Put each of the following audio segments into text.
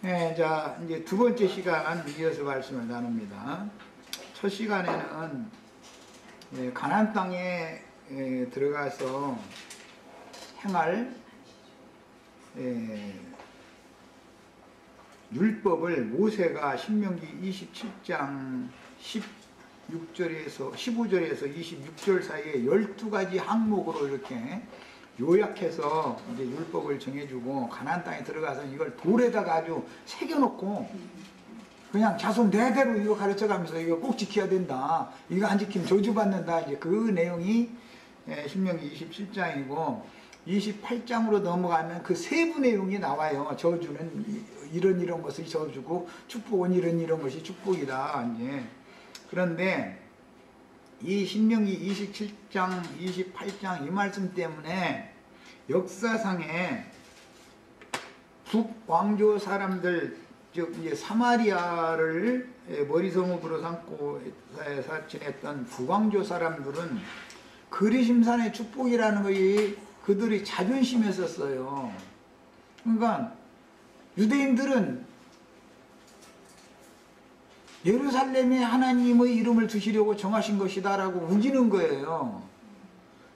네, 자, 이제 두 번째 시간 이어서 말씀을 나눕니다. 첫 시간에는 가나안 땅에 들어가서 행할 율법을 모세가 신명기 27장 15절에서 26절 사이에 12가지 항목으로 이렇게 요약해서 이제 율법을 정해주고 가나안 땅에 들어가서 이걸 돌에다가 아주 새겨놓고 그냥 자손 대대로 이거 가르쳐가면서 이거 꼭 지켜야 된다. 이거 안 지키면 저주받는다. 이제 그 내용이 신명기 27장이고 28장으로 넘어가면 그 세부 내용이 나와요. 저주는 이런 것이 저주고 축복은 이런 것이 축복이다. 이제 그런데 이 신명기 27장, 28장 이 말씀 때문에 역사상에 북왕조 사람들, 즉 이제 사마리아를 머리성읍으로 삼고 지냈던 북왕조 사람들은 그리심산의 축복이라는 것이 그들이 자존심이었었어요. 그러니까 유대인들은 예루살렘에 하나님의 이름을 두시려고 정하신 것이다 라고 우기는 거예요.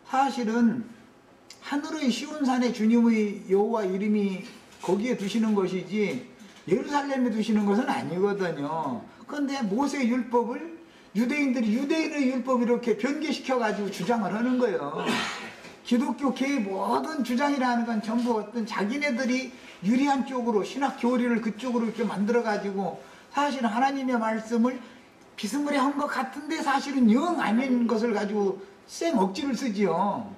사실은 하늘의 시온산에 주님의 여호와 이름이 거기에 두시는 것이지 예루살렘에 두시는 것은 아니거든요. 그런데 모세 율법을 유대인들이 유대인의 율법을 이렇게 변개시켜 가지고 주장을 하는 거예요. 기독교계의 모든 주장이라는 건 전부 어떤 자기네들이 유리한 쪽으로 신학 교리를 그쪽으로 이렇게 만들어 가지고 사실은 하나님의 말씀을 비스무리한 것 같은데 사실은 영 아닌 것을 가지고 쌩 억지를 쓰지요.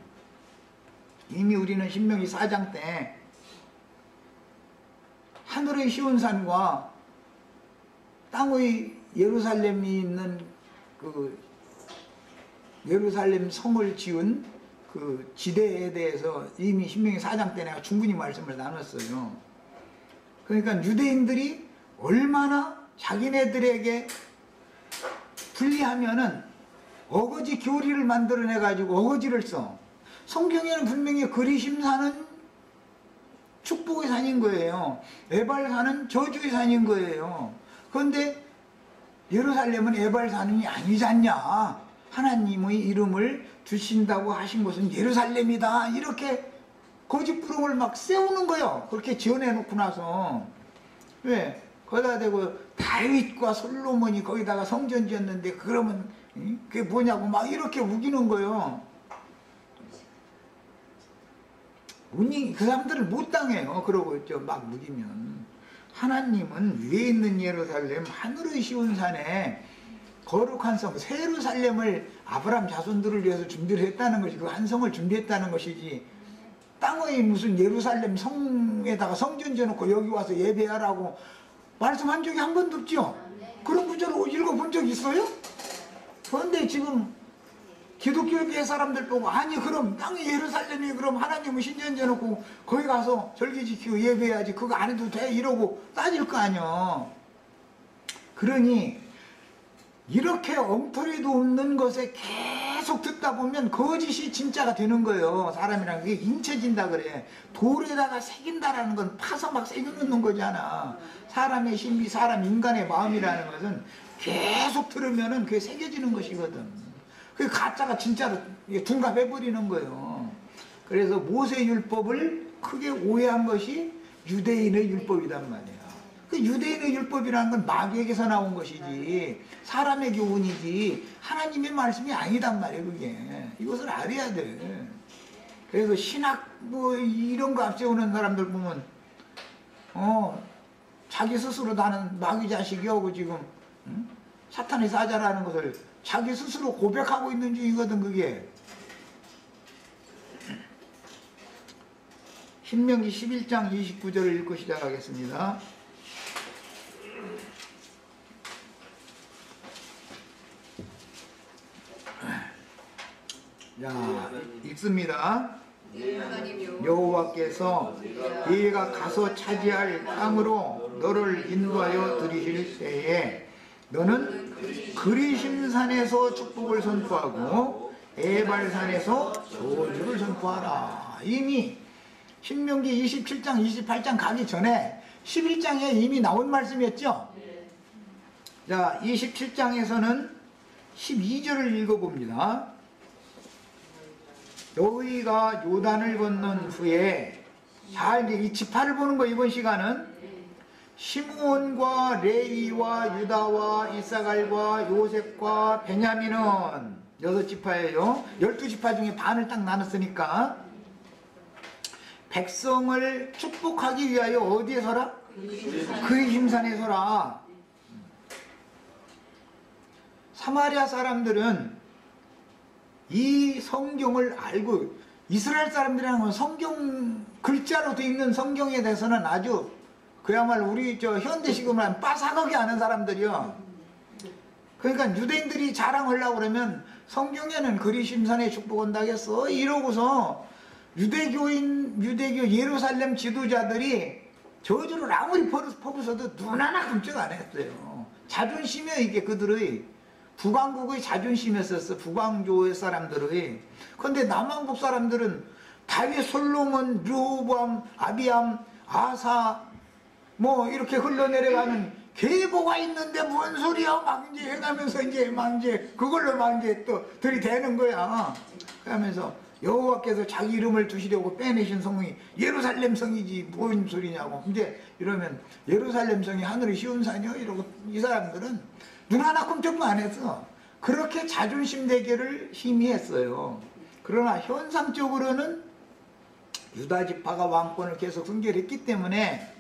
이미 우리는 신명기 4장 때 하늘의 시온산과 땅의 예루살렘이 있는 그 예루살렘 성을 지은 그 지대에 대해서 이미 신명기 4장 때 내가 충분히 말씀을 나눴어요. 그러니까 유대인들이 얼마나 자기네들에게 불리하면은 어거지 교리를 만들어내 가지고 어거지를 써. 성경에는 분명히 그리심산은 축복의 산인 거예요. 에발산은 저주의 산인 거예요. 그런데 예루살렘은 에발산이 아니지 않냐. 하나님의 이름을 두신다고 하신 곳은 예루살렘이다. 이렇게 거짓부름을 막 세우는 거예요. 그렇게 지어내 놓고 나서. 왜? 거기다 대고 다윗과 솔로몬이 거기다가 성전 지었는데 그러면 그게 뭐냐고 막 이렇게 우기는 거예요. 그 사람들을 못 당해요. 그러고 막 우기면. 하나님은 위에 있는 예루살렘 하늘의 시온산에 거룩한 성 세루살렘을 아브라함 자손들을 위해서 준비를 했다는 것이 그 한 성을 준비했다는 것이지 땅의 무슨 예루살렘 성에다가 성전 지어놓고 여기 와서 예배하라고 말씀한 적이 한 번도 없죠. 그런 구절을 읽어본 적 있어요? 그런데 지금 기독교계 사람들 보고 아니 그럼 땅이 예루살렘이 그럼 하나님은 신전 지어놓고 거기 가서 절기 지키고 예배해야지 그거 안 해도 돼 이러고 따질 거 아니야. 그러니 이렇게 엉터리도 없는 것에 계속 듣다 보면 거짓이 진짜가 되는 거예요. 사람이란 게 인체진다 그래. 돌에다가 새긴다라는 건 파서 막 새겨놓는 거잖아. 사람의 심리, 사람 인간의 마음이라는 것은 계속 들으면은 그게 새겨지는 것이거든. 그 가짜가 진짜로 둔갑해버리는 거예요. 그래서 모세율법을 크게 오해한 것이 유대인의 율법이란 말이야. 그 유대인의 율법이라는 건 마귀에게서 나온 것이지 사람의 교훈이지 하나님의 말씀이 아니단 말이에요. 그게 이것을 알아야 돼. 그래서 신학 뭐 이런 거 앞세우는 사람들 보면 자기 스스로 나는 마귀 자식이하고 지금 사탄의 사자라는 것을 자기 스스로 고백하고 있는 중이거든. 그게 신명기 11장 29절을 읽고 시작하겠습니다. 자, 읽습니다. 여호와께서 네가 가서 차지할 땅으로 너를 인도하여 들이실 때에 너는 그리심산에서 축복을 선포하고 에발산에서 저주를 선포하라. 이미 신명기 27장 28장 가기 전에 11장에 이미 나온 말씀이었죠. 자, 27장에서는 12절을 읽어봅니다. 너희가 요단을 건넌 후에, 잘 이 지파를 보는 거 이번 시간은 시므온과 레위와 유다와 이사갈과 요셉과 베냐민은 6지파예요. 12지파 중에 반을 딱 나눴으니까 백성을 축복하기 위하여 어디에 서라? 그리심산에 서라. 사마리아 사람들은 이 성경을 알고, 이스라엘 사람들이라는 건 성경 글자로 되어 있는 성경에 대해서는 아주 그야말로 우리 저 현대식으로 하면 빠삭하게 아는 사람들이요. 그러니까 유대인들이 자랑하려고 그러면 성경에는 그리심산에 축복 온다겠어 이러고서 유대교 예루살렘 지도자들이 저주를 아무리 퍼부어도 눈 하나 끔찍 안 했어요. 자존심이야 이게 그들의. 북왕국의 자존심이었었어. 북왕조의 사람들의. 그런데 남왕국 사람들은 다윗, 솔로몬, 르호보암, 아비암, 아사 뭐 이렇게 흘러내려가는 계보가 있는데 뭔 소리야 막 이제 해가면서 이제 막 이제 그걸로 막 이제 또 들이대는 거야. 그러면서 여호와께서 자기 이름을 두시려고 빼내신 성이 예루살렘 성이지 뭔 소리냐고. 이제 이러면 예루살렘 성이 하늘이 쉬운 산이요 이러고 이 사람들은 눈 하나 끔찍도 안 했어. 그렇게 자존심 대결을 힘이 했어요. 그러나 현상적으로는 유다 지파가 왕권을 계속 승계했기 때문에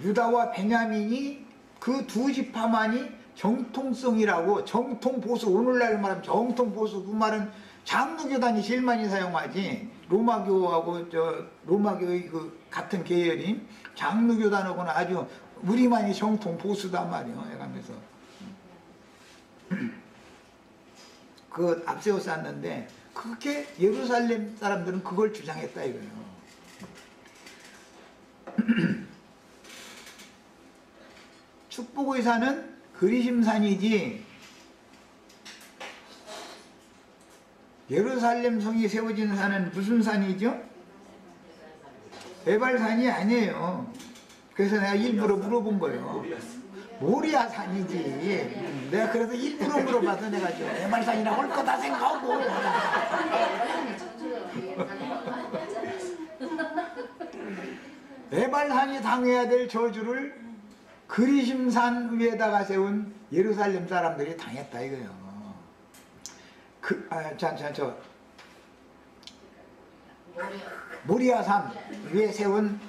유다와 베냐민이 그 두 지파만이 정통성이라고, 정통보수, 오늘날 말하면 정통보수, 그 말은 장로교단이 제일 많이 사용하지. 로마교하고 로마교의 그 같은 계열인 장로교단하고는 아주 우리만이 정통보수단 말이요. 해가면서 그 앞세워 쌌는데 그렇게 예루살렘 사람들은 그걸 주장했다 이거예요. 축복의 산은 그리심산이지 예루살렘 성이 세워진 산은 무슨 산이죠? 에발산이 아니에요. 그래서 내가 일부러 물어본 거예요. 모리아 산이지. 내가 그래서 일부러 물어봐서 내가 좀 에발산이라고 할 거다 생각하고. 에발산이 당해야 될 저주를 그리심산 위에다가 세운 예루살렘 사람들이 당했다 이거예요. 모리아산 위에 세운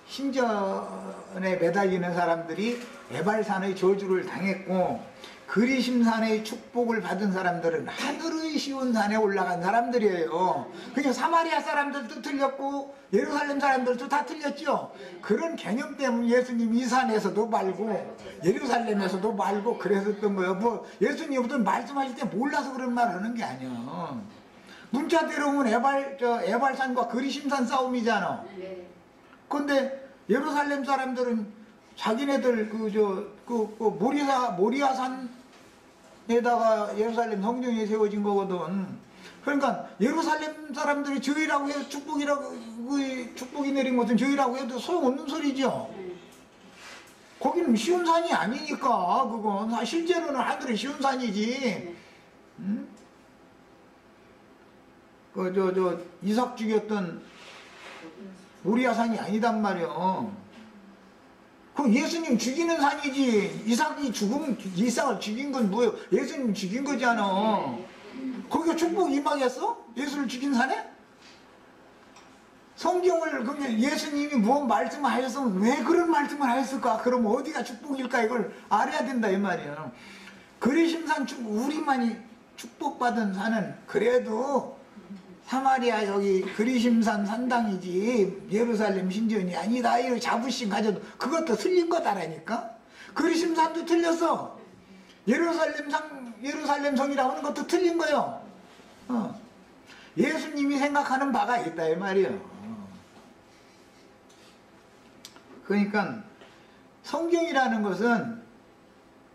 신전에 매달리는 사람들이 에발산의 저주를 당했고, 그리심산의 축복을 받은 사람들은 하늘의 시온산에 올라간 사람들이에요. 그냥 사마리아 사람들도 틀렸고 예루살렘 사람들도 다 틀렸죠. 그런 개념 때문에 예수님 이 산에서도 말고 예루살렘에서도 말고 그랬었던 거예요. 뭐 예수님 어떤 말씀하실 때 몰라서 그런 말 하는 게 아니야. 문자대로 보면 에발산과 그리심산 싸움이잖아. 근데 예루살렘 사람들은 자기네들 모리아산에다가 예루살렘 성전이 세워진 거거든. 그러니까 예루살렘 사람들이 저희라고 해도 축복이 내린 것은 저희라고 해도 소용없는 소리죠. 거기는 쉬운 산이 아니니까. 그건 실제로는 하늘이 쉬운 산이지. 응? 이삭 죽였던 모리아산이 아니단 말이야. 그럼 예수님 죽이는 산이지. 이삭을 죽인 건 뭐예요? 예수님 죽인 거잖아. 거기가 축복 임하겠어? 예수를 죽인 산에? 성경을 그러면 예수님이 무슨 말씀을 하셨으면 왜 그런 말씀을 하셨을까? 그럼 어디가 축복일까? 이걸 알아야 된다 이 말이야. 그리심산 우리만이 축복받은 산은 그래도 사마리아 여기 그리심산 산당이지 예루살렘 신전이 아니다. 이거 자부심 가져도 그것도 틀린 거다라니까. 그리심산도 틀렸어. 예루살렘 성이라고 하는 것도 틀린 거예요. 예수님이 생각하는 바가 있다 이 말이에요. 그러니까 성경이라는 것은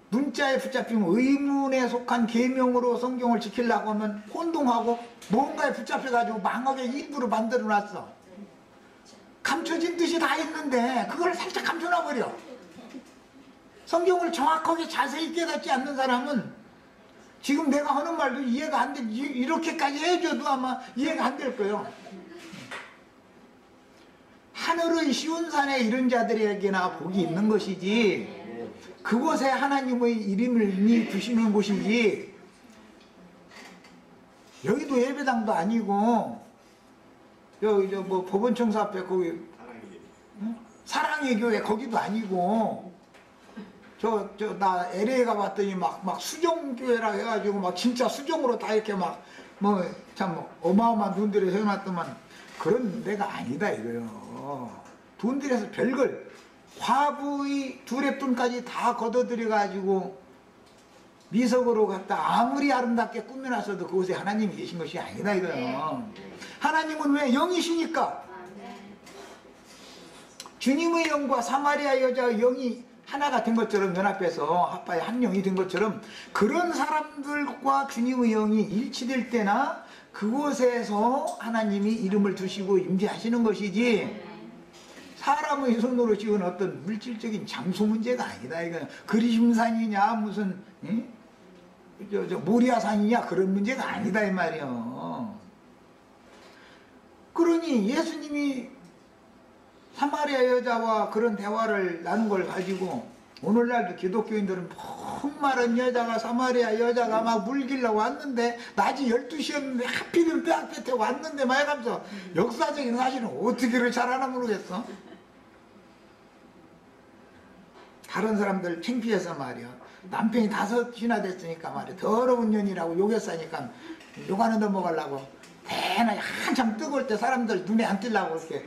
문자에 붙잡히면 의문에 속한 계명으로 성경을 지키려고 하면 혼동하고 뭔가에 붙잡혀가지고 망하게 일부러 만들어놨어. 감춰진 뜻이 다 있는데 그걸 살짝 감춰놔버려. 성경을 정확하게 자세히 깨닫지 않는 사람은 지금 내가 하는 말도 이해가 안 돼. 이렇게까지 해줘도 아마 이해가 안 될 거예요. 하늘의 쉬운 산에 이런 자들에게나 복이 있는 것이지, 그곳에 하나님의 이름을 이미 두시는 곳이지, 여기도 예배당도 아니고 여기 뭐 법원청사 앞에 거기 사랑의 교회 거기도 아니고, 나 LA 가봤더니 막 수정교회라 해가지고 막 진짜 수정으로 다 이렇게 막 뭐 참 어마어마한 돈 들여 세워놨더만 그런 데가 아니다 이거요. 돈 들여서 별걸 화부의 두랩돈까지 다 걷어들여가지고 미석으로 갖다 아무리 아름답게 꾸며놨어도 그곳에 하나님이 계신 것이 아니다 이거요. 하나님은 왜 영이시니까 주님의 영과 사마리아 여자의 영이 하나가 된 것처럼, 연합해서 하파의 한 영이 된 것처럼, 그런 사람들과 주님의 영이 일치될 때나 그곳에서 하나님이 이름을 두시고 임재하시는 것이지, 사람의 손으로 지은 어떤 물질적인 장소 문제가 아니다 이거는. 그리심산이냐 무슨 모리아산이냐 그런 문제가 아니다 이 말이요. 그러니 예수님이 사마리아 여자와 그런 대화를 나눈 걸 가지고 오늘날도 기독교인들은 목마른 여자가, 사마리아 여자가 막 물 길러 왔는데 낮이 12시였는데 하필이면 뼈 앞에 왔는데 막 해가면서 역사적인 사실은 어떻게를 잘 하나 모르겠어. 다른 사람들 창피해서 말이야. 남편이 5이나 됐으니까 말이야. 더러운 년이라고 욕했으니까 욕하는 데 먹으려고 대낮에 한참 뜨거울 때 사람들 눈에 안 띄려고 이렇게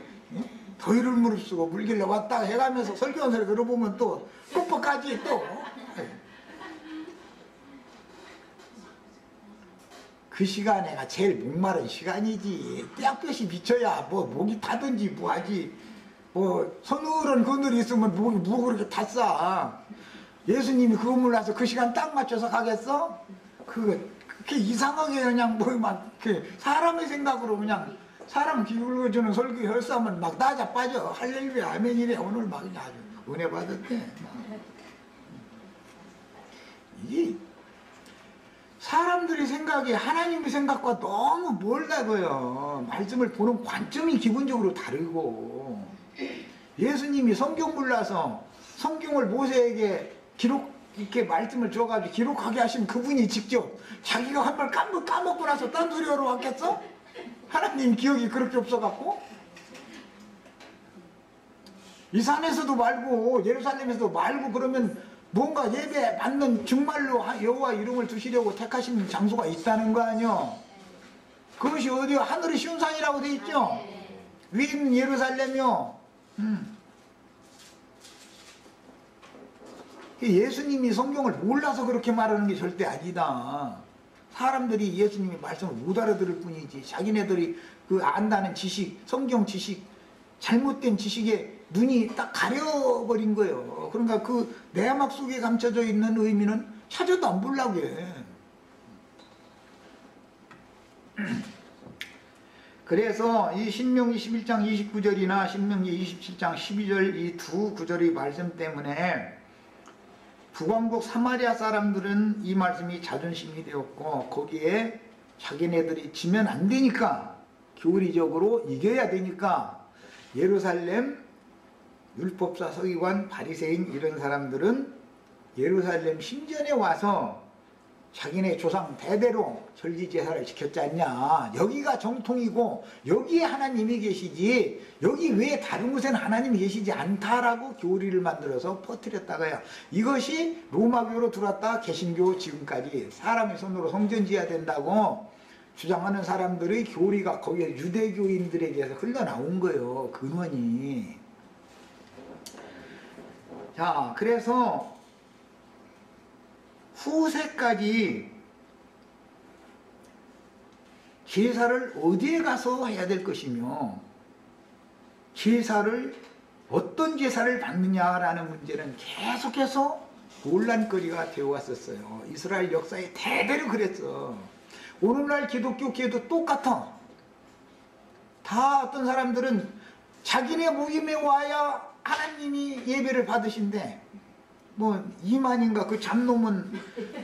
더위를 무릅쓰고 물길래 왔다 해가면서 설교한 소리 들어보면 또 뻑뻑하지 또. 그 시간에가 제일 목마른 시간이지. 떼약볕이 비쳐야 뭐 목이 타든지 뭐하지. 뭐 서늘한 그늘이 있으면 목이 뭐 그렇게 탔어. 예수님이 그거 몰라서 그 시간 딱 맞춰서 가겠어? 그게 이상하게 그냥 뭐 막 사람의 생각으로 그냥 사람 기울여주는 설교 혈삼은 막 나자 빠져. 할렐루야 아멘이래. 오늘 막 아주 은혜 받았대. 이게 사람들의 생각이 하나님의 생각과 너무 멀다고요. 말씀을 보는 관점이 기본적으로 다르고, 예수님이 성경 몰라서 성경을 모세에게 이렇게 말씀을 줘가지고 기록하게 하신 그분이 직접 자기가 한 번 까먹고 나서 딴소리하러 왔겠어? 하나님 기억이 그렇게 없어갖고? 이 산에서도 말고 예루살렘에서도 말고 그러면 뭔가 예배 받는 정말로 여호와 이름을 두시려고 택하신 장소가 있다는 거 아니요? 그것이 어디요? 하늘의 쉬운 산이라고 돼 있죠? 위에 있는 예루살렘이요. 예수님이 성경을 몰라서 그렇게 말하는 게 절대 아니다. 사람들이 예수님의 말씀을 못 알아들을 뿐이지, 자기네들이 그 안다는 지식, 성경 지식, 잘못된 지식에 눈이 딱 가려버린 거예요. 그러니까 그 내막 속에 감춰져 있는 의미는 찾아도 안 보려고 해. 그래서 이 신명기 11장 29절이나 신명기 27장 12절 이 두 구절의 말씀 때문에 북왕국 사마리아 사람들은 이 말씀이 자존심이 되었고, 거기에 자기네들이 지면 안 되니까, 교리적으로 이겨야 되니까 예루살렘 율법사, 서기관, 바리새인 이런 사람들은 예루살렘 신전에 와서 자기네 조상 대대로 절기제사를 지켰지 않냐. 여기가 정통이고 여기에 하나님이 계시지 여기 외에 다른 곳에는 하나님이 계시지 않다라고 교리를 만들어서 퍼뜨렸다가요. 이것이 로마교로 들어왔다 개신교 지금까지 사람의 손으로 성전 지어야 된다고 주장하는 사람들의 교리가 거기에 유대교인들에게서 흘러나온 거예요. 근원이. 자, 그래서 후세까지 제사를 어디에 가서 해야 될 것이며 제사를 어떤 제사를 받느냐라는 문제는 계속해서 논란거리가 되어 왔었어요. 이스라엘 역사에 대대로 그랬어. 오늘날 기독교계도 똑같아. 다 어떤 사람들은 자기네 모임에 와야 하나님이 예배를 받으신대. 뭐 2만인가 그 잡놈은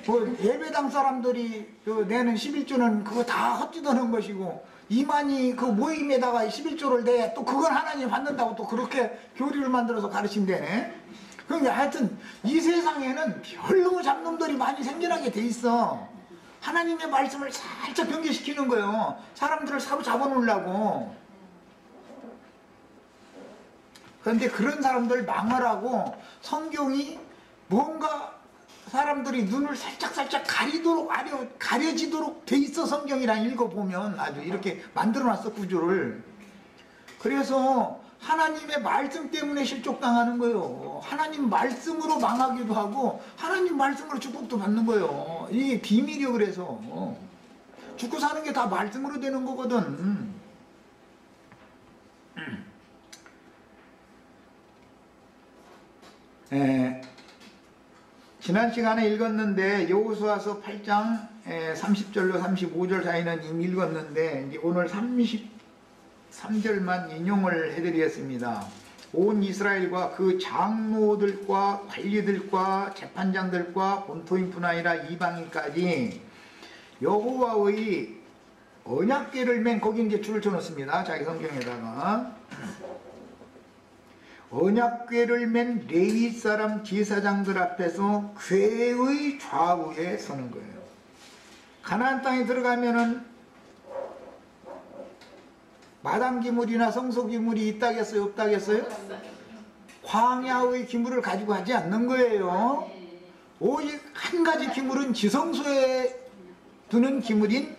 뭐 예배당 사람들이 내는 11조는 그거 다 헛짓하는 것이고 2만이 그 모임에다가 11조를 내 또 그걸 하나님 받는다고 또 그렇게 교리를 만들어서 가르친대네. 그러니까 하여튼 이 세상에는 별로 잡놈들이 많이 생겨나게 돼 있어. 하나님의 말씀을 살짝 변개시키는 거예요. 사람들을 사로잡아 놓으려고. 그런데 그런 사람들 망하라고 성경이 뭔가 사람들이 눈을 살짝 가려지도록 돼 있어. 성경이랑 읽어보면 아주 이렇게 만들어놨어, 구조를. 그래서 하나님의 말씀 때문에 실족당하는 거예요. 하나님 말씀으로 망하기도 하고 하나님 말씀으로 축복도 받는 거예요. 이게 비밀이요. 그래서 죽고 사는 게 다 말씀으로 되는 거거든. 지난 시간에 읽었는데 여호수아서 8장 30절로 35절 사이는 이미 읽었는데 이제 오늘 33절만 인용을 해드리겠습니다. 온 이스라엘과 그 장로들과 관리들과 재판장들과 본토인뿐 아니라 이방인까지 여호와의 언약궤를 맨 거기 이제 줄을 쳐놓습니다. 자기 성경에다가 언약궤를 맨 레위 사람 제사장들 앞에서 궤의 좌우에 서는 거예요. 가나안 땅에 들어가면은 마당 기물이나 성소 기물이 있다겠어요? 없다겠어요? 광야의 기물을 가지고 하지 않는 거예요. 오직 한 가지 기물은 지성소에 두는 기물인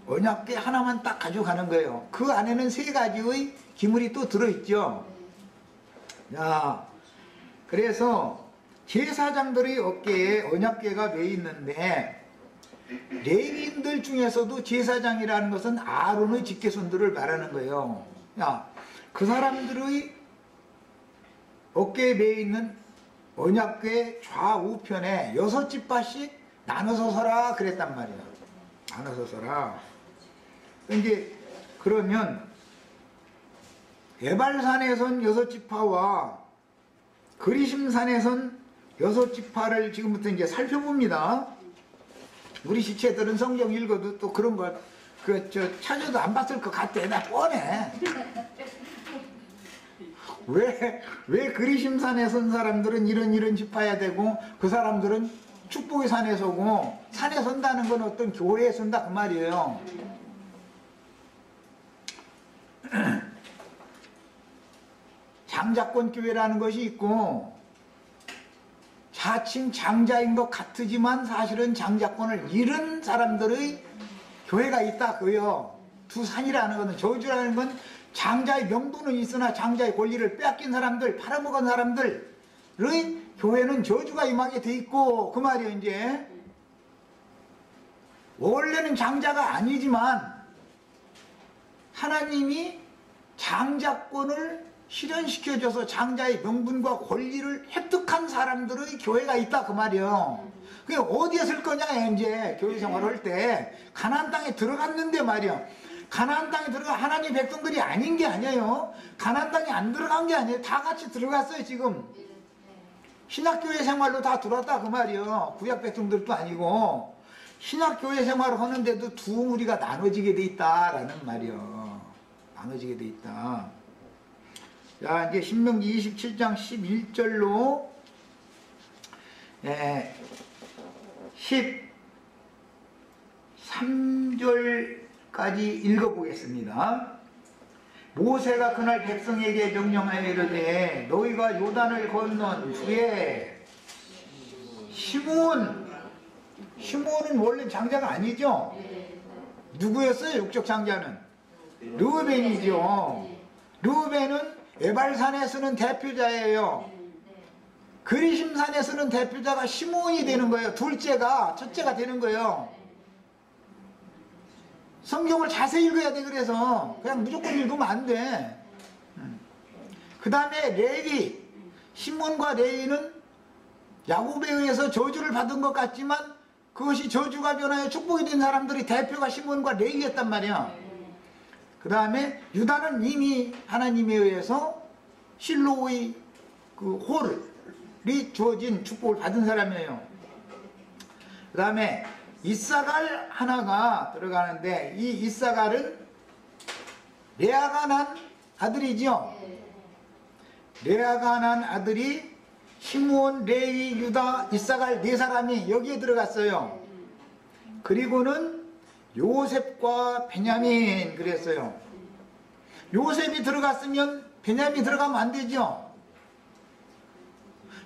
언약궤 하나만 딱 가져가는 거예요. 그 안에는 세 가지의 기물이 또 들어있죠. 자, 그래서 제사장들의 어깨에 언약궤가 매 있는데 레위인들 중에서도 제사장이라는 것은 아론의 직계손들을 말하는 거예요. 야, 그 사람들의 어깨에 매 있는 언약궤 좌우편에 6지파씩 나눠서 서라 그랬단 말이야. 나눠서 서라. 이제 그러면 에발산에선 6지파와 그리심산에선 6지파를 지금부터 이제 살펴봅니다. 우리 시체들은 성경 읽어도 또 그런 걸 찾아도 안 봤을 것 같아. 나 뻔해. 왜 그리심산에 선 사람들은 이런 지파야 되고 그 사람들은 축복의 산에 서고 산에 선다는 건 어떤 교회에 선다 그 말이에요. 장자권 교회라는 것이 있고 자칭 장자인 것 같지만 사실은 장자권을 잃은 사람들의 교회가 있다 그요. 두 산이라는 것은 저주라는 건 장자의 명분은 있으나 장자의 권리를 빼앗긴 사람들, 팔아먹은 사람들의 교회는 저주가 임하게 돼 있고 그 말이에요. 이제 원래는 장자가 아니지만 하나님이 장자권을 실현시켜줘서 장자의 명분과 권리를 획득한 사람들의 교회가 있다 그 말이에요. 그게 어디에 쓸 거냐 이제 교회 생활을 할 때 가나안 땅에 들어갔는데 말이야. 가나안 땅에 들어가 하나님 백성들이 아닌 게 아니에요. 가나안 땅에 안 들어간 게 아니에요. 다 같이 들어갔어요. 지금 신학교회 생활로 다 들어왔다 그 말이에요. 구약 백성들도 아니고 신학교회 생활을 하는데도 두 무리가 나눠지게 돼 있다라는 말이에요. 나눠지게 돼 있다. 자, 이제 신명기 27장 11절로 13절까지 읽어보겠습니다. 모세가 그날 백성에게 명령하여 이르되 너희가 요단을 건넌 후에 시므온은 원래 장자가 아니죠? 누구였어요? 육적 장자는? 르우벤이죠. 르우벤은 에발산에 쓰는 대표자예요. 그리심산에 쓰는 대표자가 시므온이 되는 거예요. 첫째가 되는 거예요. 성경을 자세히 읽어야 돼. 그래서 그냥 무조건 읽으면 안 돼. 그 다음에 레위, 시몬과 레위는 야곱에 의해서 저주를 받은 것 같지만 그것이 저주가 변하여 축복이 된 사람들이 대표가 시몬과 레위였단 말이야. 그 다음에 유다는 이미 하나님에 의해서 실로의 그 홀이 주어진 축복을 받은 사람이에요. 그 다음에 이사갈 하나가 들어가는데, 이 이사갈은 레아가 난 아들이죠. 레아가 난 아들이 시므온, 레위, 유다, 이사갈 네 사람이 여기에 들어갔어요. 그리고는 요셉과 베냐민 그랬어요. 요셉이 들어갔으면 베냐민이 들어가면 안 되죠.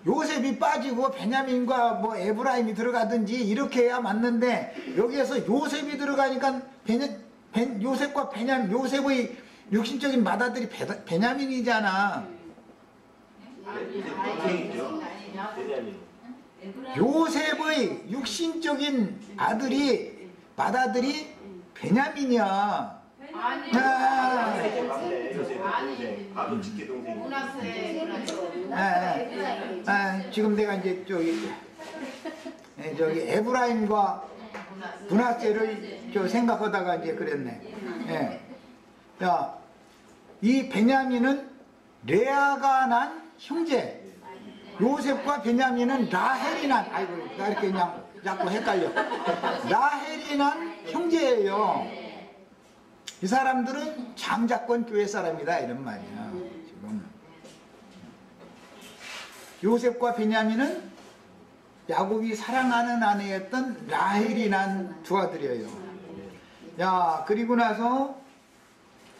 요셉이 빠지고 베냐민과 뭐 에브라임이 들어가든지 이렇게 해야 맞는데, 여기에서 요셉이 들어가니까 요셉과 베냐민, 요셉의 육신적인 맏아들이 베냐민이잖아. 요셉의 육신적인 맏아들이 베냐민이야. 지금 내가 이제 저기 에브라임과 문하세를 생각하다가 이제 그랬네. 야, 이 베냐민은 레아가 난 형제, 요셉과 베냐민은 라헬이 난, 아이고 나 이렇게 그냥 자꾸 헷갈려. 라헬이 난 형제예요. 이 사람들은 장자권 교회 사람이다 이런 말이야. 지금 요셉과 베냐민은 야곱이 사랑하는 아내였던 라헬이 난 두 아들이에요. 야, 그리고 나서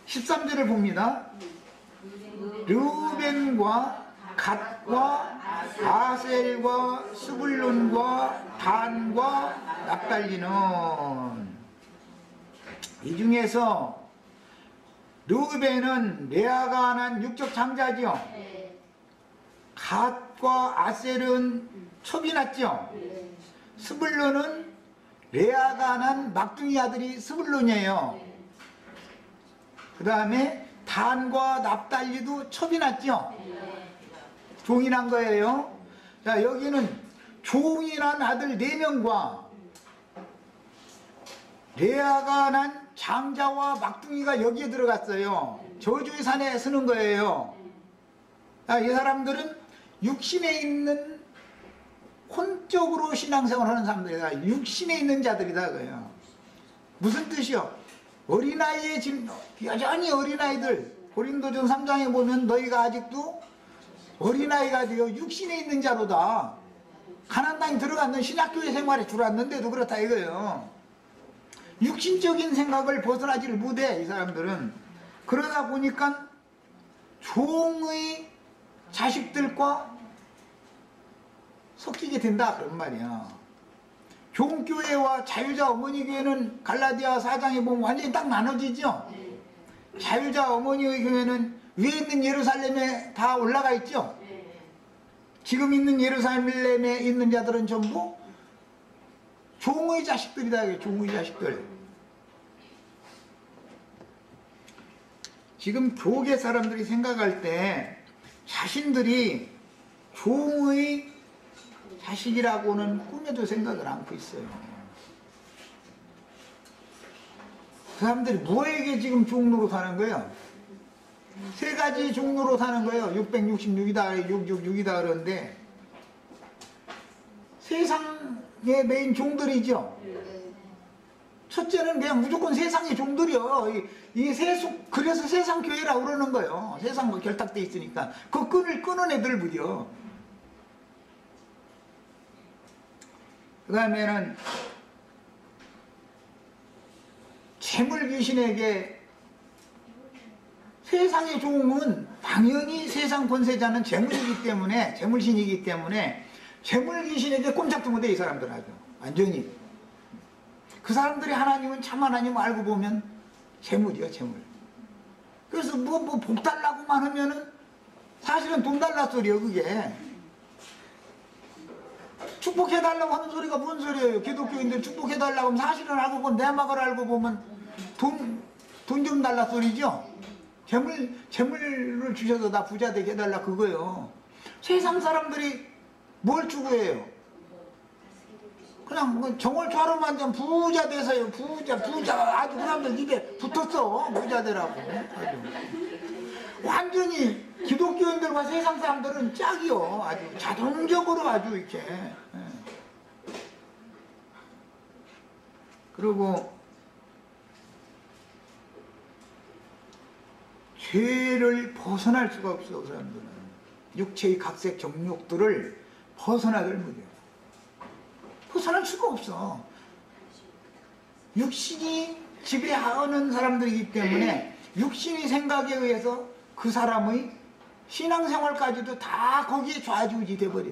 13절을 봅니다. 르우벤과 갓과 아셀과 스불론과 단과 납달리는, 이 중에서 르우벤은 레아가 난 육적 장자죠. 갓과 아셀은 첩이 났죠. 스불론은 레아가 난 막둥이 아들이 스불론이에요. 그 다음에 단과 납달리도 첩이 났죠. 종이 난 거예요. 자, 여기는 종이 난 아들 4명과 레아가 난 장자와 막둥이가 여기에 들어갔어요. 저주의 산에 서는 거예요. 자, 이 사람들은 육신에 있는 혼적으로 신앙생활을 하는 사람들이다. 육신에 있는 자들이다 그래요. 무슨 뜻이요? 어린아이의 여전히 어린아이들, 고린도전 3장에 보면 너희가 아직도 어린아이가 되어 육신에 있는 자로다. 가나안 땅에 들어갔는 신학교회 생활에 들어왔는데도 그렇다 이거예요. 육신적인 생각을 벗어나지를 못해 이 사람들은. 그러다 보니까 종의 자식들과 섞이게 된다 그런 말이야. 종교회와 자유자 어머니 교회는 갈라디아 4장에 보면 완전히 딱 나눠지죠. 자유자 어머니의 교회는 위에 있는 예루살렘에 다 올라가 있죠. 지금 있는 예루살렘에 있는 자들은 전부 종의 자식들이다. 종의 자식들. 지금 교계 사람들이 생각할 때 자신들이 종의 자식이라고는 꿈에도 생각을 않고 있어요. 그 사람들이 뭐에게 지금 종로로 사는 거예요? 3가지 종로로 사는 거예요. 666이다, 666이다 그러는데 세상의 메인 종들이죠. 첫째는 그냥 무조건 세상의 종들이요. 그래서 세상 교회라고 그러는 거예요. 세상과 결탁돼 있으니까 그 끈을 끄는 애들 부려. 그 다음에는 재물 귀신에게, 세상의 종은 당연히 세상 권세자는 재물이기 때문에, 재물신이기 때문에 재물 귀신에게 꼼짝도 못해 이 사람들 아주 완전히. 그 사람들이 하나님은 참 하나님 알고 보면 재물이야, 재물. 그래서 뭐 복 달라고만 하면은 사실은 돈 달라 소리예요, 그게. 축복해달라고 하는 소리가 뭔 소리예요? 기독교인들 축복해달라고 하면 사실은 알고 보면, 내막을 알고 보면 돈 좀 달라 소리죠? 재물을 주셔서 나 부자 되게 해달라 그거예요. 세상 사람들이 뭘 추구해요? 그냥 뭐 정월초하루만 완전 부자 돼서요. 부자 아주 그 사람들 입에 붙었어. 부자 되라고. 아주. 완전히 기독교인들과 세상 사람들은 짝이요. 아주 자동적으로 아주 이렇게. 예. 그리고 죄를 벗어날 수가 없어. 그 사람들은 육체의 각색 정욕들을 벗어나들 못해요. 벗어날 수가 없어. 육신이 지배하는 사람들이기 때문에 육신의 생각에 의해서 그 사람의 신앙생활까지도 다 거기에 좌지우지 돼버려.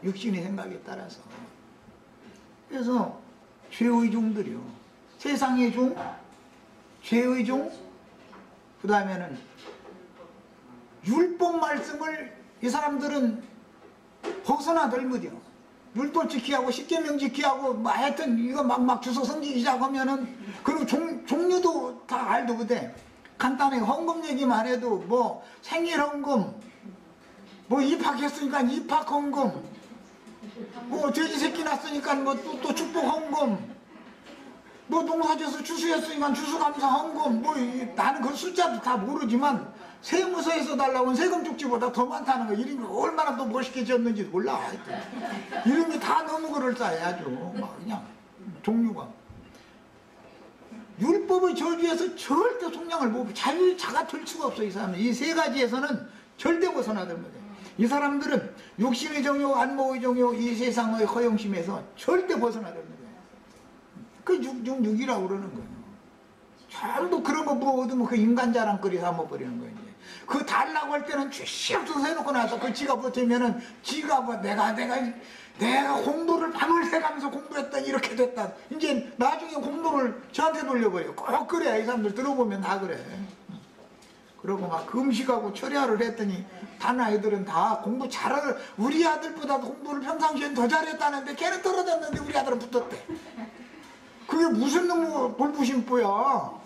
육신의 생각에 따라서. 그래서 죄의 종들이요. 세상의 종, 죄의 종, 그 다음에는 율법 말씀을 이 사람들은 벗어나들 못해요. 율법 지키하고 십계명 지키하고 뭐 하여튼 이거 막 주소 섬기기 시작하면은 그리고 종류도 다 알도 못해. 간단하게 헌금 얘기만 해도 뭐 생일 헌금, 뭐 입학했으니까 입학 헌금, 뭐 돼지 새끼 났으니까 뭐 또 축복 헌금, 뭐 농사져서 추수했으니까 추수감사 헌금, 뭐 나는 그 숫자도 다 모르지만 세무서에서 달라고 온 세금 쪽지보다 더 많다는 거. 이름이 얼마나 또 멋있게 지었는지 몰라. 하여튼. 이름이 다 너무 그럴싸해. 아주 막 그냥 종류가. 율법의 저주에서 절대 속량을 못, 자가 될 수가 없어. 이 사람은 이 세 가지에서는 절대 벗어나들 못해. 이 사람들은 육신의 정욕, 안목의 정욕, 이 세상의 허영심에서 절대 벗어나들 못해. 그 666이라고 그러는 거예요. 전부 그런 거 뭐 얻으면 그 인간 자랑거리 삼아버리는 거예요. 이제. 그 달라고 할 때는 죄시 없어서 해놓고 나서 그 지가 버티면은 지가 뭐 내가 공부를 밤을 새가면서 공부했더니 이렇게 됐다. 이제 나중에 공부를 저한테 돌려버려. 꼭 그래. 이 사람들 들어보면 다 그래. 그러고 막 금식하고 철야를 했더니 다른 아이들은 다 공부 잘하는, 우리 아들보다도 공부를 평상시엔 더 잘했다는데 걔는 떨어졌는데 우리 아들은 붙었대. 그게 무슨 놈의 볼부심보야.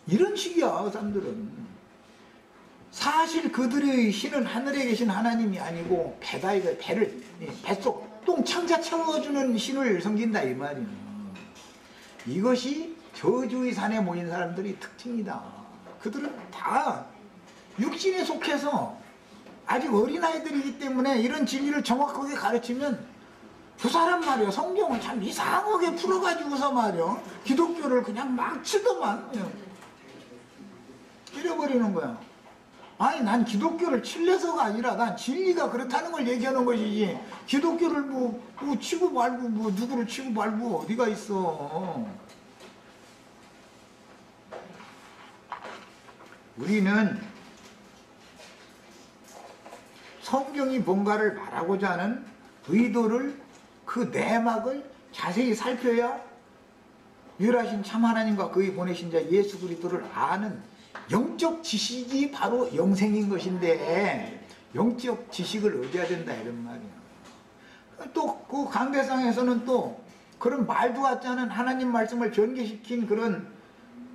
이런 식이야. 그 사람들은. 사실 그들의 신은 하늘에 계신 하나님이 아니고 배다. 이거 배를, 뱃속 똥 창자 채워주는 신을 섬긴다 이 말이야. 이것이 저주의 산에 모인 사람들의 특징이다. 그들은 다 육신에 속해서 아직 어린아이들이기 때문에 이런 진리를 정확하게 가르치면 그 사람 말이야. 성경을 참 이상하게 풀어가지고서 말이야. 기독교를 그냥 막 치더만 잃어버리는 거야. 아니 난 기독교를 칠래서가 아니라 난 진리가 그렇다는 걸 얘기하는 것이지, 기독교를 뭐 치고 말고 뭐 누구를 치고 말고 어디가 있어. 우리는 성경이 뭔가를 말하고자 하는 의도를, 그 내막을 자세히 살펴야 유일하신 참 하나님과 그의 보내신 자 예수 그리스도를 아는 영적 지식이 바로 영생인 것인데, 영적 지식을 얻어야 된다 이런 말이야. 또 그 강대상에서는 또 그런 말도 같지 않은 하나님 말씀을 전개시킨 그런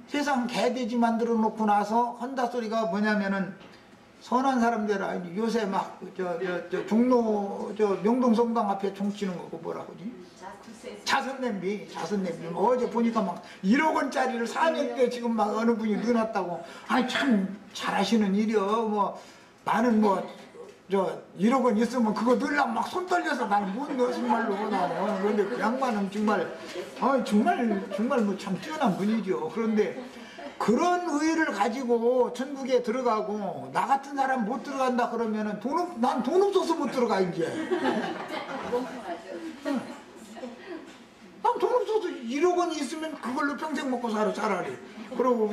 세상 개돼지 만들어 놓고 나서 한다 소리가 뭐냐면은, 선한 사람들 요새 막 종로 명동성당 앞에 총 치는 거 뭐라고 하지? 자선냄비. 어제 보니까 막 1억 원짜리를 4년 때 지금 막 어느 분이 넣어놨다고. 아니 참 잘하시는 일이요. 뭐 나는 뭐 1억 원 있으면 그거 넣으려면 막 손 떨려서 나는 못 넣어 정말로. 나는. 그런데 그 양반은 정말 뭐 참 뛰어난 분이죠. 그런데 그런 의의를 가지고 천국에 들어가고 나 같은 사람 못 들어간다 그러면은 난 돈 없어서 못 들어가 이제. 난 돈 없어서 1억 원이 있으면 그걸로 평생 먹고 살아 차라리. 그러고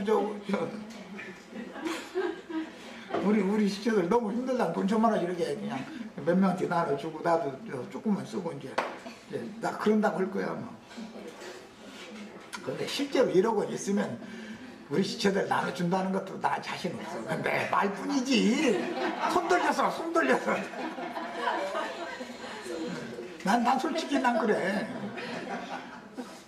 우리 시체들 너무 힘들다. 돈 천만 원 이렇게 그냥 몇 명한테 나눠주고 나도 조금만 쓰고 이제 나 그런다고 할 거야 뭐. 근데 실제로 1억 원 있으면 우리 시체들 나눠준다는 것도 나 자신 없어. 근데 말뿐이지. 손 돌려서. 난 솔직히 난 그래.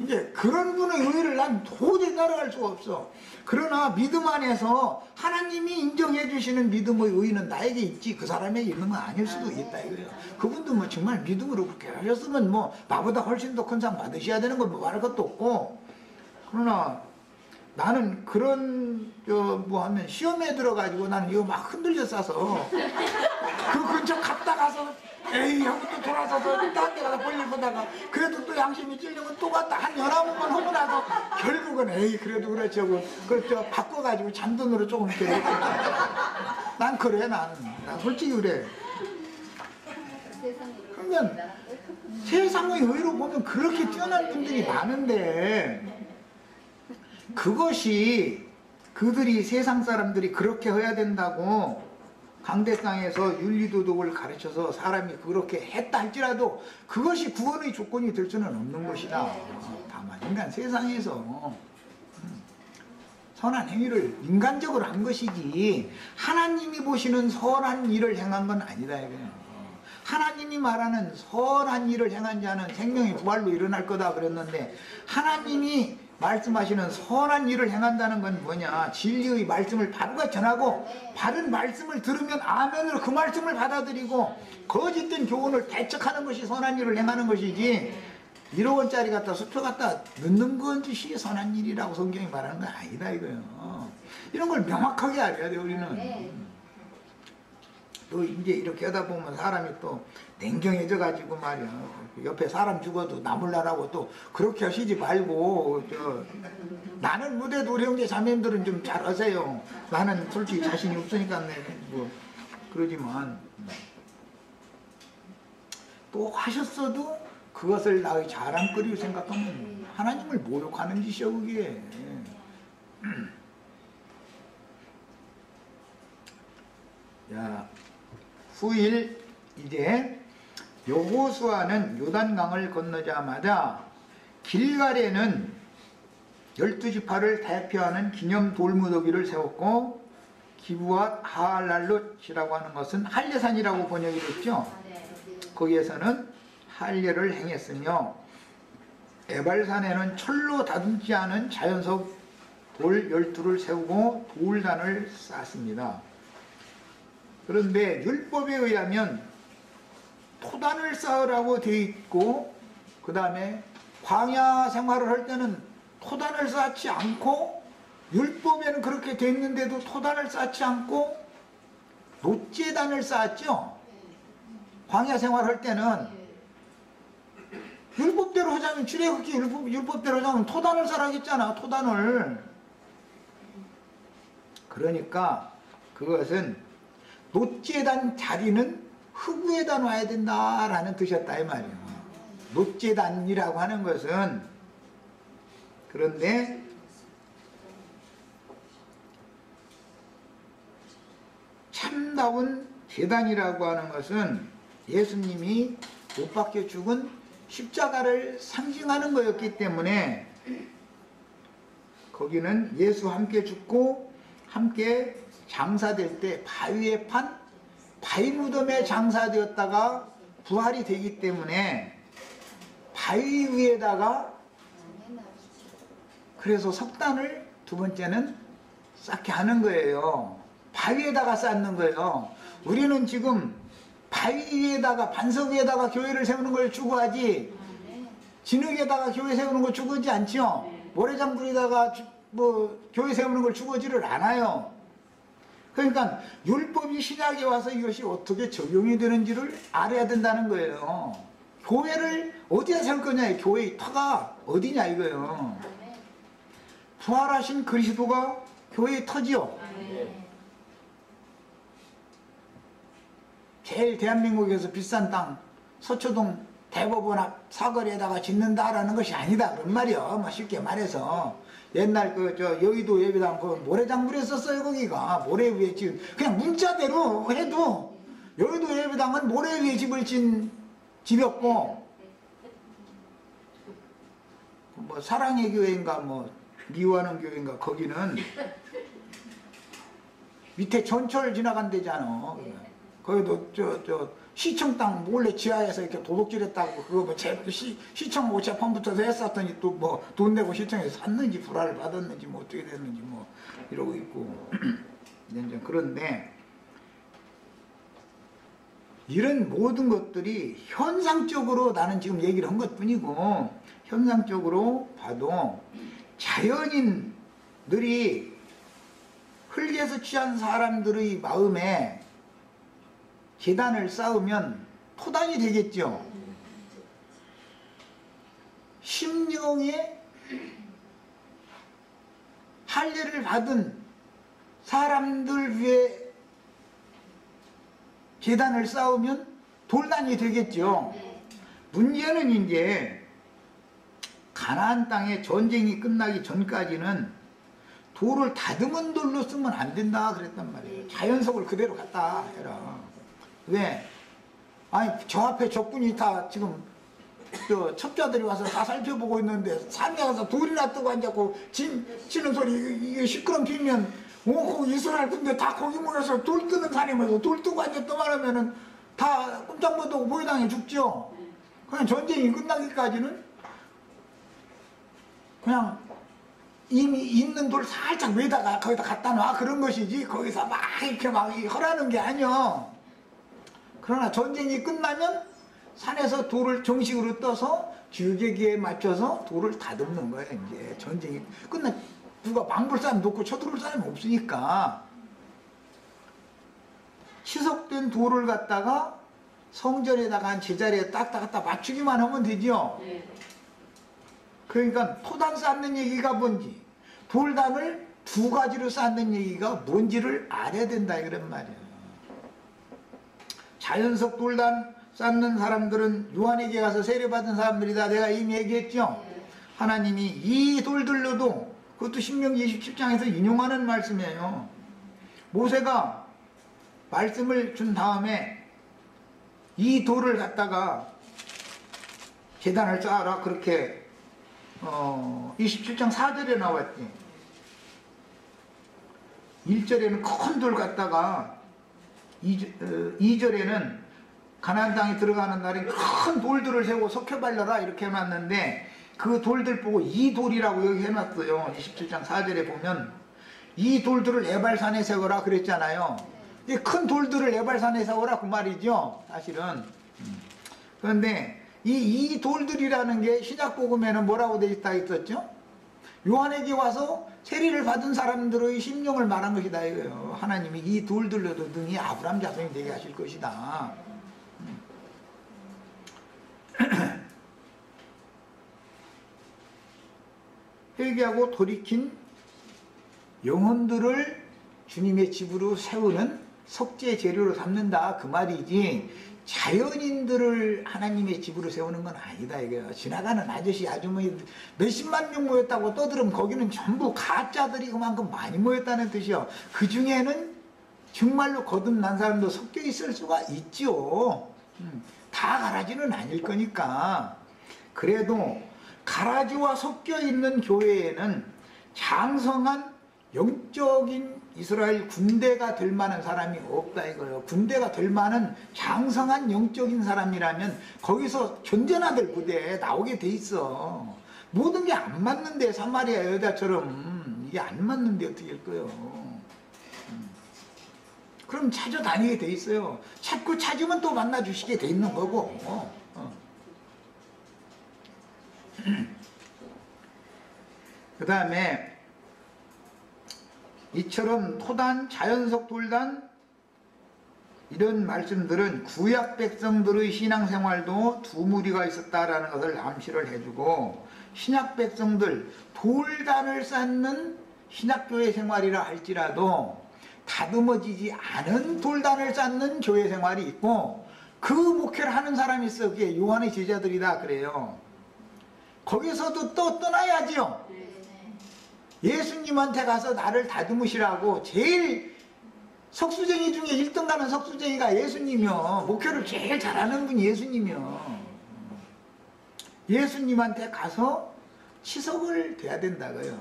이제 그런 분의 의를 난 도저히 따라갈 수가 없어. 그러나 믿음 안에서 하나님이 인정해 주시는 믿음의 의는 나에게 있지 그 사람에게 있는 건 아닐 수도 있다 이거예요. 그분도 뭐 정말 믿음으로 그렇게 하셨으면 뭐 나보다 훨씬 더 큰 상 받으셔야 되는 건 뭐 말할 것도 없고. 그러나 나는 그런 뭐 하면 시험에 들어가지고 나는 이거 막 흔들려 싸서 그 근처 갔다 가서 에이 하고 또 돌아서서 딴 데 가서 볼일 보다가 그래도 또 양심이 찔리면 또 갔다 한 11번 하고 나서 결국은 에이 그래도 그렇지 하고 그렇죠 바꿔가지고 잔돈으로 조금 이렇게 난 그래 난 솔직히 그래. 그러면 세상의 의로 보면 그렇게 뛰어난 분들이 많은데 그것이 그들이 세상 사람들이 그렇게 해야 된다고 강대상에서 윤리도덕을 가르쳐서 사람이 그렇게 했다 할지라도 그것이 구원의 조건이 될 수는 없는 것이다. 다만 인간 세상에서 선한 행위를 인간적으로 한 것이지 하나님이 보시는 선한 일을 행한 건 아니다 이거예요. 하나님이 말하는 선한 일을 행한 자는 생명이 부활로 일어날 거다 그랬는데 하나님이 말씀하시는 선한 일을 행한다는 건 뭐냐? 진리의 말씀을 바로가 전하고 바른 말씀을 들으면 아멘으로 그 말씀을 받아들이고 거짓된 교훈을 대척하는 것이 선한 일을 행하는 것이지 1억 원짜리 갖다 수표 갖다 넣는 것이 선한 일이라고 성경이 말하는 건 아니다 이거예요. 이런 걸 명확하게 알아야 돼요 우리는. 또 이제 이렇게 하다 보면 사람이 또 냉정해져 가지고 말이야 옆에 사람 죽어도 나몰라라고 또 그렇게 하시지 말고 나는 무대도 우리 형제 자매님들은 좀 잘하세요. 나는 솔직히 자신이 없으니까 뭐 그러지만 또 하셨어도 그것을 나의 자랑거리로 생각하면 하나님을 모욕하는 짓이야 그게. 야 후일 이제 여호수아는 요단강을 건너자마자 길갈에는 12지파를 대표하는 기념 돌무더기를 세웠고 기브앗 하알랄롯이라고 하는 것은 할례산이라고 번역이 됐죠. 거기에서는 할례를 행했으며 에발산에는 철로 다듬지 않은 자연석 돌 12를 세우고 돌단을 쌓았습니다. 그런데 율법에 의하면 토단을 쌓으라고 되어 있고 그 다음에 광야 생활을 할 때는 토단을 쌓지 않고 율법에는 그렇게 되어 있는데도 토단을 쌓지 않고 놋재단을 쌓았죠. 광야 생활할 때는 율법대로 하자면 출애굽기 율법대로 하자면 토단을 쌓아야겠잖아. 토단을. 그러니까 그것은 놋재단 자리는 흙위에다 놔야 된다라는 뜻이었다 이 말이에요. 놋재단이라고 하는 것은 그런데 참다운 제단이라고 하는 것은 예수님이 못 박혀 죽은 십자가를 상징하는 거였기 때문에 거기는 예수 함께 죽고 함께 장사될 때 바위에 판 바위 무덤에 장사되었다가 부활이 되기 때문에 바위 위에다가 그래서 석단을 두 번째는 쌓게 하는 거예요. 바위에다가 쌓는 거예요. 우리는 지금 바위 위에다가 반석 위에다가 교회를 세우는 걸 추구하지 진흙에다가 교회 세우는 걸 추구하지 않죠. 모래장불에다가 뭐 교회 세우는 걸 추구하지를 않아요. 그러니까 율법이 신약에 와서 이것이 어떻게 적용이 되는지를 알아야 된다는 거예요. 교회를 어디에 세울 거냐, 교회의 터가 어디냐 이거예요. 부활하신 그리스도가 교회의 터지요. 제일 대한민국에서 비싼 땅 서초동 대법원 앞 사거리에다가 짓는다라는 것이 아니다 그런 말이요. 뭐 쉽게 말해서 옛날 여의도 예배당 그 모래장물에 썼어요. 거기가 모래 위에 지금 그냥 문자대로 해도 여의도 예배당은 모래 위에 집을 진 집이었고 뭐 사랑의 교회인가 뭐 미워하는 교회인가 거기는 밑에 전철 지나간 데잖아. 거기도 시청 땅 몰래 지하에서 이렇게 도둑질했다고 그거 뭐 시청하고 재판 붙어서 했었더니 또 뭐 돈 내고 시청에서 샀는지 불화를 받았는지 뭐 어떻게 됐는지 뭐 이러고 있고 이제 그런데 이런 모든 것들이 현상적으로 나는 지금 얘기를 한 것뿐이고 현상적으로 봐도 자연인들이 흙에서 취한 사람들의 마음에 계단을 쌓으면 토단이 되겠죠. 심령에 할례를 받은 사람들 위에 계단을 쌓으면 돌단이 되겠죠. 문제는 이제 가나안 땅에 전쟁이 끝나기 전까지는 돌을 다듬은 돌로 쓰면 안 된다 그랬단 말이에요. 자연석을 그대로 갖다 해라. 왜? 아니 저 앞에 적군이 다 지금 첩자들이 와서 다 살펴보고 있는데 산에 가서 돌이나 뜨고 앉았고 치는 소리 이게 시끄럽히면 거기 이스라엘 군대 다 거기 모여서 돌 뜨는 산에 모여서 돌 뜨고 앉았더만 하면은 다 꼼짝 못하고 모여당해 죽죠. 그냥 전쟁이 끝나기까지는 그냥 이미 있는 돌 살짝 외다가 거기다 갖다 놔 그런 것이지 거기서 막 이렇게 막 허라는 게 아니요. 그러나 전쟁이 끝나면 산에서 돌을 정식으로 떠서 주제기에 맞춰서 돌을 다듬는 거예요. 이제 전쟁이 끝나 누가 망불 사람 놓고 쳐들어올 사람이 없으니까 희석된 돌을 갖다가 성전에다가 제자리에 딱 갖다 맞추기만 하면 되죠. 그러니까 토단 쌓는 얘기가 뭔지 돌단을 두 가지로 쌓는 얘기가 뭔지를 알아야 된다 이런 말이에요. 자연석 돌단 쌓는 사람들은 요한에게 가서 세례받은 사람들이다 내가 이미 얘기했죠. 하나님이 이 돌들로도 그것도 신명기 27장에서 인용하는 말씀이에요. 모세가 말씀을 준 다음에 이 돌을 갖다가 계단을 쌓아라 그렇게 27장 4절에 나왔지. 1절에는 큰 돌 갖다가 2절에는 가나안 땅에 들어가는 날에 큰 돌들을 세우고 석회 발라라 이렇게 해놨는데 그 돌들 보고 이 돌이라고 여기 해놨어요. 27장 4절에 보면 이 돌들을 에발산에 세워라 그랬잖아요. 이 큰 돌들을 에발산에 세워라 그 말이죠. 사실은. 그런데 이 돌들이라는 게 신약복음에는 뭐라고 되어 있다 했었죠? 요한에게 와서 세례를 받은 사람들의 심령을 말한 것이다 이거예요. 하나님이 이 돌들로도 능히 아브라함 자손이 되게 하실 것이다. 회개하고 돌이킨 영혼들을 주님의 집으로 세우는 석재 재료로 삼는다 그 말이지 자연인들을 하나님의 집으로 세우는 건 아니다 이거예요. 지나가는 아저씨 아주머니 몇십만 명 모였다고 떠들으면 거기는 전부 가짜들이 그만큼 많이 모였다는 뜻이요. 그 중에는 정말로 거듭난 사람도 섞여 있을 수가 있죠. 다 가라지는 아닐 거니까. 그래도 가라지와 섞여 있는 교회에는 장성한 영적인 이스라엘 군대가 될 만한 사람이 없다 이거예요. 군대가 될 만한 장성한 영적인 사람이라면 거기서 전전아들 부대에 나오게 돼 있어. 모든 게 안 맞는데 사마리아 여자처럼 이게 안 맞는데 어떻게 할 거예요. 그럼 찾아다니게 돼 있어요. 찾고 찾으면 또 만나주시게 돼 있는 거고. 그 다음에 이처럼 토단, 자연석 돌단 이런 말씀들은 구약 백성들의 신앙생활도 두 무리가 있었다라는 것을 암시를 해주고 신약 백성들 돌단을 쌓는 신약교회 생활이라 할지라도 다듬어지지 않은 돌단을 쌓는 교회 생활이 있고 그 목회를 하는 사람이 있어. 그게 요한의 제자들이다 그래요. 거기서도 또 떠나야지요. 예수님한테 가서 나를 다듬으시라고 제일 석수쟁이 중에 1등 가는 석수쟁이가 예수님이요. 목회를 제일 잘하는 분이 예수님이요. 예수님한테 가서 치석을 돼야 된다고요.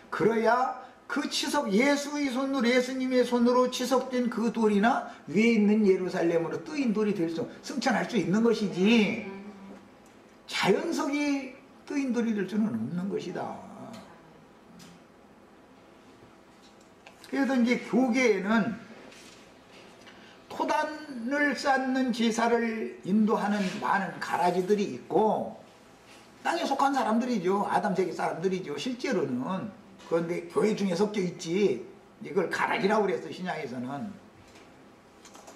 그래야 그 치석, 예수의 손으로, 예수님의 손으로 치석된 그 돌이나 위에 있는 예루살렘으로 뜨인 돌이 될 수, 승천할 수 있는 것이지 자연석이 뜨인 돌이 될 수는 없는 것이다. 그래서 이제 교계에는 토단을 쌓는 제사를 인도하는 많은 가라지들이 있고, 땅에 속한 사람들이죠. 아담세계 사람들이죠, 실제로는. 그런데 교회 중에 섞여 있지. 이걸 가라지라고 그랬어, 신약에서는.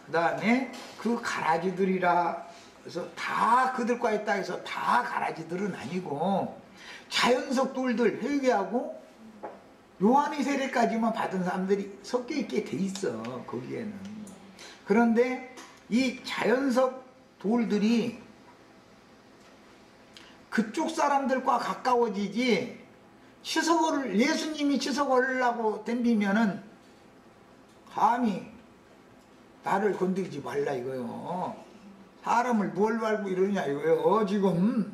그 다음에 그 가라지들이라 해서 다 그들과 있다 해서 다 가라지들은 아니고, 자연석 돌들, 회개하고 요한의 세례까지만 받은 사람들이 섞여 있게 돼 있어, 거기에는. 그런데 이 자연석 돌들이 그쪽 사람들과 가까워지지, 치석을, 예수님이 치석을 하려고 덤비면은 감히 나를 건드리지 말라 이거요. 사람을 뭘 알고 이러냐 이거요. 지금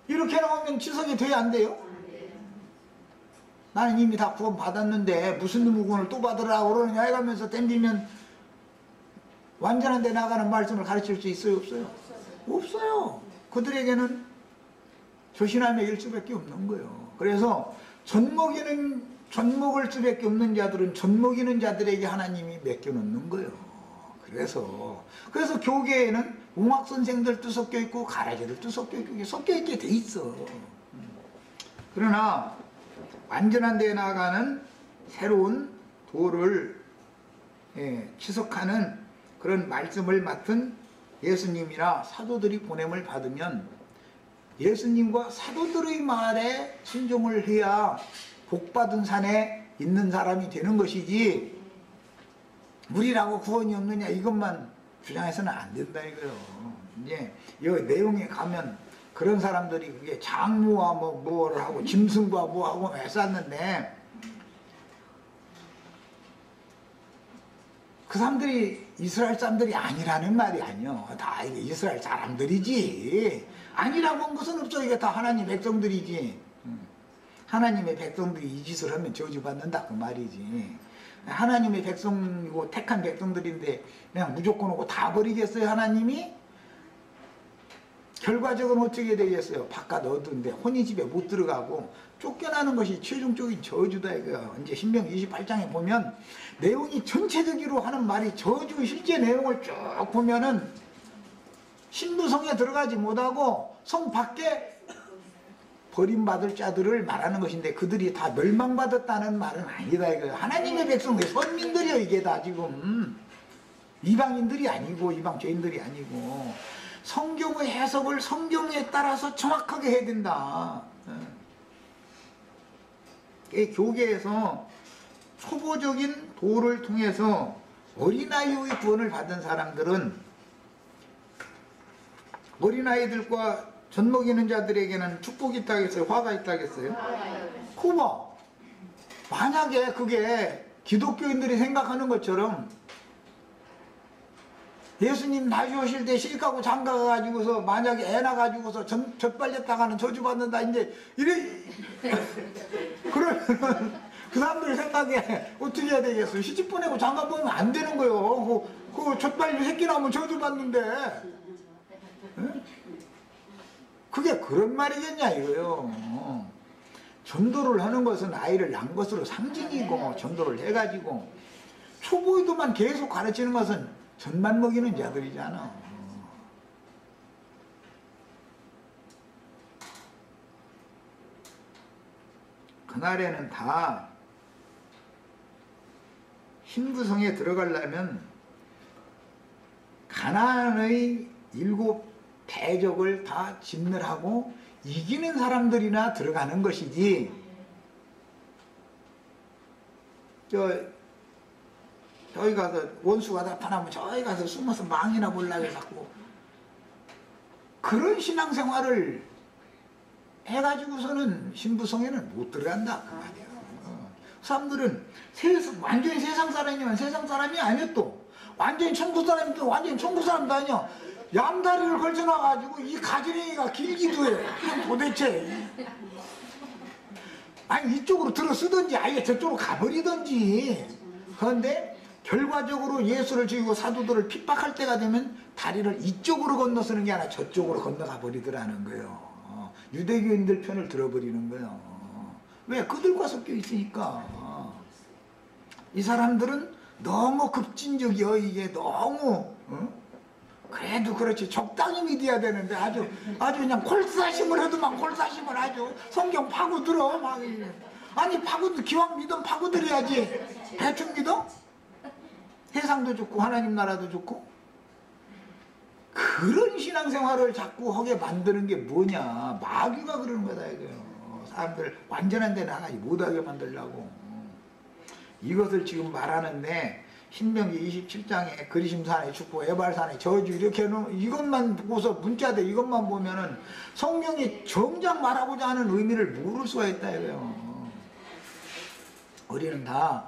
이렇게 나오면 치석이 돼야 안 돼요? 나는 이미 다 구원 받았는데 무슨 구원을 또 받으라고 그러느냐 해가면서 덤비면 완전한 데 나가는 말씀을 가르칠 수 있어요, 없어요? 없어요. 그들에게는 조신함의 일 수밖에 없는 거예요. 그래서 젖먹을 수밖에 없는 자들은 젖먹이는 자들에게 하나님이 맡겨놓는 거예요. 그래서 교계에는 웅학 선생들도 섞여 있고 가라지들도 섞여 있고 섞여 있게 돼 있어. 그러나 완전한 데에 나아가는 새로운 도를 치석하는 그런 말씀을 맡은 예수님이나 사도들이 보냄을 받으면 예수님과 사도들의 말에 순종을 해야 복받은 산에 있는 사람이 되는 것이지, 우리라고 구원이 없느냐 이것만 주장해서는 안 된다 이거요. 이제 이 내용에 가면 그런 사람들이 그게 장모와 뭐를 하고 짐승과 뭐하고 애썼는데, 그 사람들이 이스라엘 사람들이 아니라는 말이 아니요. 다 이게 이스라엘 사람들이지. 아니라고 한 것은 없어. 이게 다 하나님 백성들이지. 하나님의 백성들이 이 짓을 하면 저주받는다 그 말이지. 하나님의 백성이고 택한 백성들인데 그냥 무조건 오고 다 버리겠어요, 하나님이? 결과적으로 어떻게 되겠어요? 바깥 어두운데 혼인집에 못 들어가고 쫓겨나는 것이 최종적인 저주다 이거야. 이제 신명기 28장에 보면 내용이 전체적으로 하는 말이 저주 실제 내용을 쭉 보면은 신부성에 들어가지 못하고 성 밖에 버림받을 자들을 말하는 것인데, 그들이 다 멸망받았다는 말은 아니다 이거야. 하나님의 백성들, 선민들이요 이게 다 지금. 이방인들이 아니고 이방 죄인들이 아니고. 성경의 해석을 성경에 따라서 정확하게 해야 된다. 교계에서 초보적인 도를 통해서 어린아이의 구원을 받은 사람들은 어린아이들과 젖먹이는 자들에게는 축복이 있다겠어요? 화가 있다겠어요? 그봐, 만약에 그게 기독교인들이 생각하는 것처럼 예수님 다시 오실 때 실가고 장가가가지고서 만약에 애 낳아가지고서 젖발렸다가는 저주받는다 이제 이래 그러면 그 사람들 생각에 어떻게 해야 되겠어요? 시집 보내고 장가 보내면 안 되는 거예요. 그 젖발린 새끼 나오면 저주받는데. 응? 그게 그런 말이겠냐 이거요. 전도를 하는 것은 아이를 낳은 것으로 상징이고, 전도를 해가지고 초보이도만 계속 가르치는 것은 젖만 먹이는 자들이잖아. 그날에는 다 신부성에 들어가려면 가나안의 7 대적을 다 진멸하고 이기는 사람들이나 들어가는 것이지, 저희 가서 원수가 나타나면 저희 가서 숨어서 망이나 보려고 자꾸 그런 신앙생활을 해가지고서는 신부성에는 못 들어간다 그 말이야. 사람들은 완전히 세상 사람이면 세상 사람이 아니야. 또 완전히 천국 사람이면 또 완전히 천국 사람도 아니야. 양다리를 걸쳐놔가지고 이 가지랭이가 길기도 해. 도대체 아니 이쪽으로 들어 쓰든지 아예 저쪽으로 가버리든지. 그런데 결과적으로 예수를 죽이고 사도들을 핍박할 때가 되면 다리를 이쪽으로 건너서는 게 아니라 저쪽으로 건너가 버리더라는 거예요. 유대교인들 편을 들어버리는 거예요. 왜? 그들과 섞여 있으니까. 이 사람들은 너무 급진적이요. 이게 너무 그래도 그렇지 적당히 믿어야 되는데 아주 그냥 콜사심을 해도 막 콜사심을 아주 성경 파고들어 막. 아니 기왕 믿으면 파고들어야지. 대충 믿어? 세상도 좋고 하나님 나라도 좋고. 그런 신앙생활을 자꾸 하게 만드는 게 뭐냐. 마귀가 그러는 거다 이거요. 사람들 완전한 데 나가지 못하게 만들려고. 이것을 지금 말하는데 신명기 27장에 그리심산의 축복, 에발산의 저주 이렇게 해놓은 이것만 보고서 문자들 이것만 보면은 성경이 정작 말하고자 하는 의미를 모를 수가 있다 이거요. 우리는 다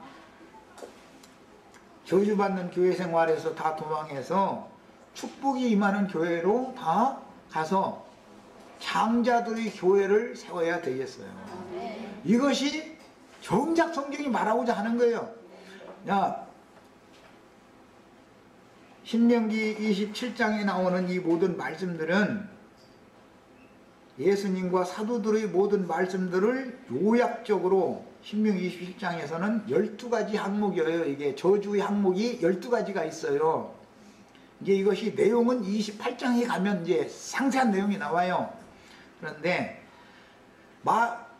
저주받는 교회 생활에서 다 도망해서 축복이 임하는 교회로 다 가서 장자들의 교회를 세워야 되겠어요. 이것이 정작 성경이 말하고자 하는 거예요. 야, 신명기 27장에 나오는 이 모든 말씀들은 예수님과 사도들의 모든 말씀들을 요약적으로 신명기 27장에서는 12가지 항목이에요. 이게 저주의 항목이 12가지가 있어요. 이제 이것이 내용은 28장에 가면 이제 상세한 내용이 나와요. 그런데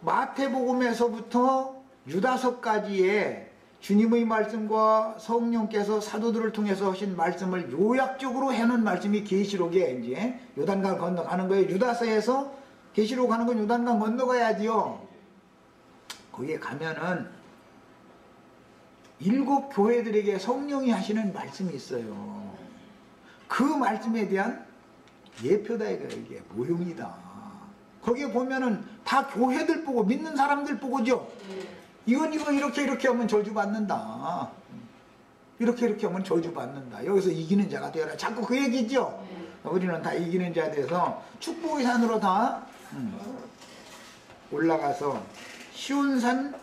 마태복음에서부터 유다서까지의 주님의 말씀과 성령께서 사도들을 통해서 하신 말씀을 요약적으로 해놓은 말씀이 계시록에 이제 요단강 건너가는 거예요. 유다서에서 계시록 가는 건 요단강 건너가야지요. 거기에 가면은 7 교회들에게 성령이 하시는 말씀이 있어요. 그 말씀에 대한 예표다 이게 모형이다. 거기에 보면은 다 교회들 보고 믿는 사람들 보고죠. 이거 이렇게 하면 저주받는다. 이렇게 하면 저주받는다. 여기서 이기는 자가 되어라. 자꾸 그 얘기죠. 우리는 다 이기는 자 돼서 축복의 산으로 다 올라가서 시온산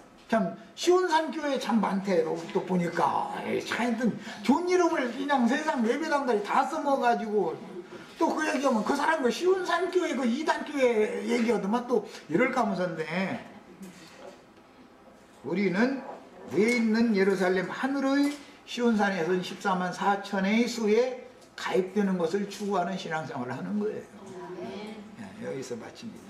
교회 참 많대. 또 보니까 하여튼 좋은 이름을 그냥 세상 예배당들이 다 써먹어가지고 또 그 얘기하면 그 사람 그 시온산 교회 그 이단 교회 얘기하더만 또 이럴까 하면서인데 우리는 위에 있는 예루살렘 하늘의 시온산에서는 14만 4천의 수에 가입되는 것을 추구하는 신앙생활을 하는 거예요. 여기서 마칩니다.